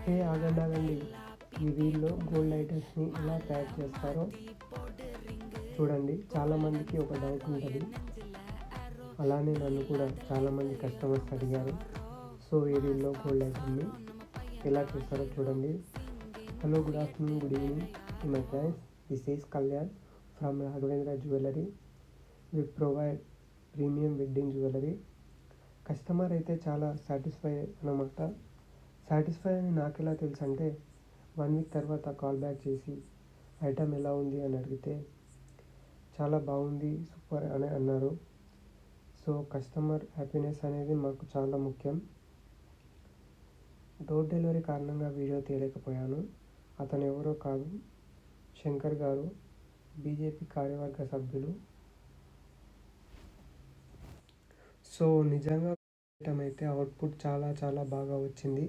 హే ఆగండి ఆగండి, ఈ రీల్లో గోల్డ్ ఐటమ్స్ని ఎలా తయారు చేస్తారో చూడండి. చాలామందికి ఒక డౌట్ ఉంటుంది, అలానే నన్ను కూడా చాలామంది కస్టమర్స్ అడిగారు. సో ఈ రీల్లో గోల్డ్ ఐటమ్ని ఎలా చేస్తారో చూడండి. Hello, good afternoon, good evening to my friends. This is Kalyan from Raghavendra jewellery. We provide premium wedding jewellery. Customer అయితే చాలా సాటిస్ఫై అన్నమాట. సాటిస్ఫై అని నాకు ఎలా తెలుసు అంటే, 1 వీక్ తర్వాత కాల్ బ్యాక్ చేసి ఐటమ్ ఎలా ఉంది అని అడిగితే చాలా బాగుంది, సూపర్ అని అన్నారు. సో కస్టమర్ హ్యాపీనెస్ అనేది మాకు చాలా ముఖ్యం. డోర్ డెలివరీ కారణంగా వీడియో తీయలేకపోయాను. అతను ఎవరో కాదు, శంకర్ గారు, బీజేపీ కార్యవర్గ సభ్యులు. సో నిజంగా ఐటమ్ అయితే అవుట్పుట్ చాలా చాలా బాగా వచ్చింది.